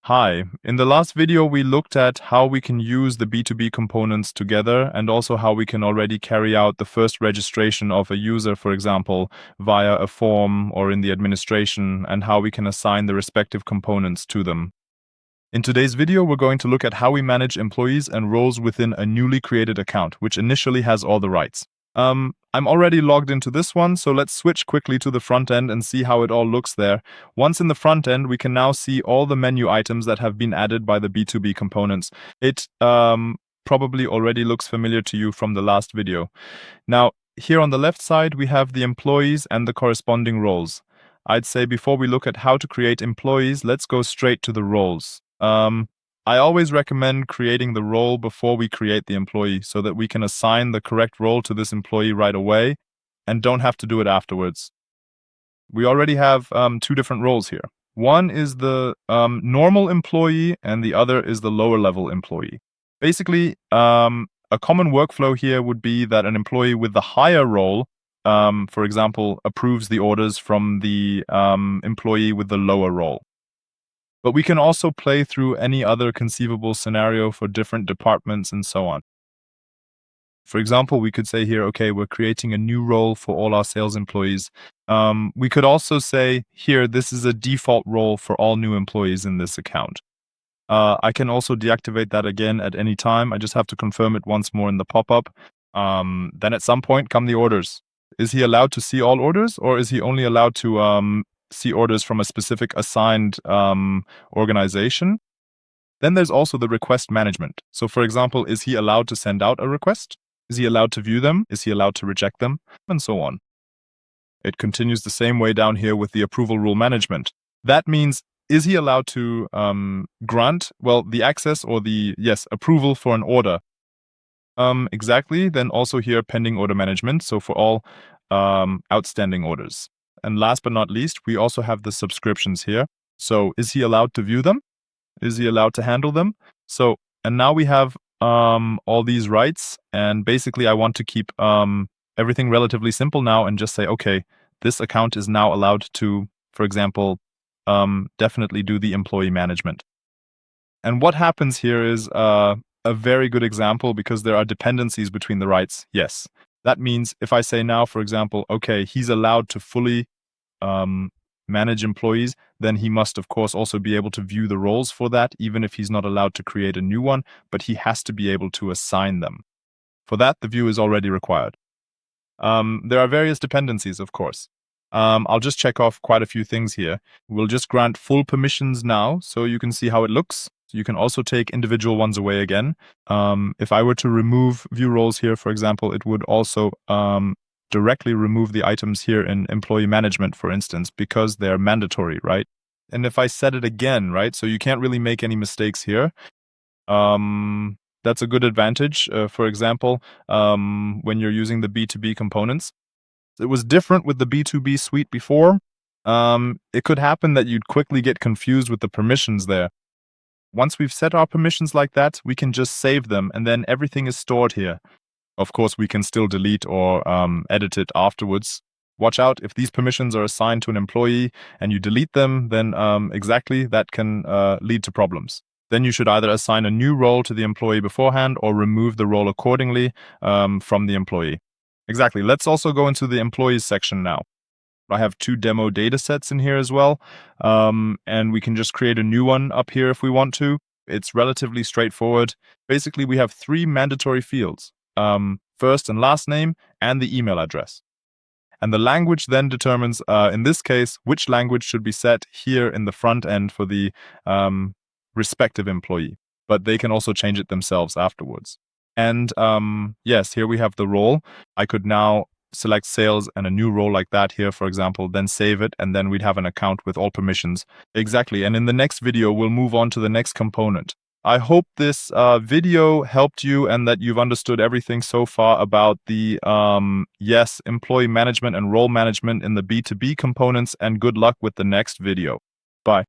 Hi, in the last video we looked at how we can use the B2B components together and also how we can already carry out the first registration of a user, for example, via a form or in the administration, and how we can assign the respective components to them. In today's video, we're going to look at how we manage employees and roles within a newly created account, which initially has all the rights. I'm already logged into this one, so let's switch quickly to the front end and see how it all looks there. Once in the front end, we can now see all the menu items that have been added by the B2B components. It probably already looks familiar to you from the last video. Now, here on the left side, we have the employees and the corresponding roles. I'd say before we look at how to create employees, let's go straight to the roles. I always recommend creating the role before we create the employee so that we can assign the correct role to this employee right away and don't have to do it afterwards. We already have two different roles here. One is the normal employee and the other is the lower level employee. Basically, a common workflow here would be that an employee with the higher role, for example, approves the orders from the employee with the lower role. But we can also play through any other conceivable scenario for different departments and so on. For example, we could say here, okay, we're creating a new role for all our sales employees. We could also say here, this is a default role for all new employees in this account. I can also deactivate that again at any time. I just have to confirm it once more in the pop-up. Then at some point come the orders. Is he allowed to see all orders, or is he only allowed to see orders from a specific assigned organization? Then there's also the request management. So for example, is he allowed to send out a request? Is he allowed to view them? Is he allowed to reject them? And so on. It continues the same way down here with the approval rule management. That means, is he allowed to grant, the access or the, approval for an order? Exactly. Then also here, pending order management. So for all outstanding orders. And last but not least, we also have the subscriptions here. So is he allowed to view them? Is he allowed to handle them? So, and now we have all these rights. And basically, I want to keep everything relatively simple now and just say, okay, this account is now allowed to, for example, definitely do the employee management. And what happens here is a very good example because there are dependencies between the rights. Yes. That means if I say now, for example, okay, he's allowed to fully manage employees, then he must, of course, also be able to view the roles for that, even if he's not allowed to create a new one, but he has to be able to assign them. For that, the view is already required. There are various dependencies, of course. I'll just check off quite a few things here. We'll just grant full permissions now, so you can see how it looks. You can also take individual ones away again. If I were to remove view roles here, for example, it would also directly remove the items here in employee management, for instance, because they're mandatory, right? And if I set it again, right, so you can't really make any mistakes here. That's a good advantage, for example, when you're using the B2B components. It was different with the B2B suite before. It could happen that you'd quickly get confused with the permissions there. Once we've set our permissions like that, we can just save them and then everything is stored here. Of course, we can still delete or edit it afterwards. Watch out, if these permissions are assigned to an employee and you delete them, then exactly that can lead to problems. Then you should either assign a new role to the employee beforehand or remove the role accordingly from the employee. Exactly. Let's also go into the employees section now. I have two demo data sets in here as well, and we can just create a new one up here if we want to. It's relatively straightforward. Basically, we have three mandatory fields, first and last name and the email address. And the language then determines, in this case, which language should be set here in the front end for the respective employee. But they can also change it themselves afterwards. And yes, here we have the role. I could now select sales and a new role like that here, for example, then save it, and then we'd have an account with all permissions. Exactly. And in the next video, we'll move on to the next component. I hope this video helped you and that you've understood everything so far about the, employee management and role management in the B2B components, and good luck with the next video. Bye.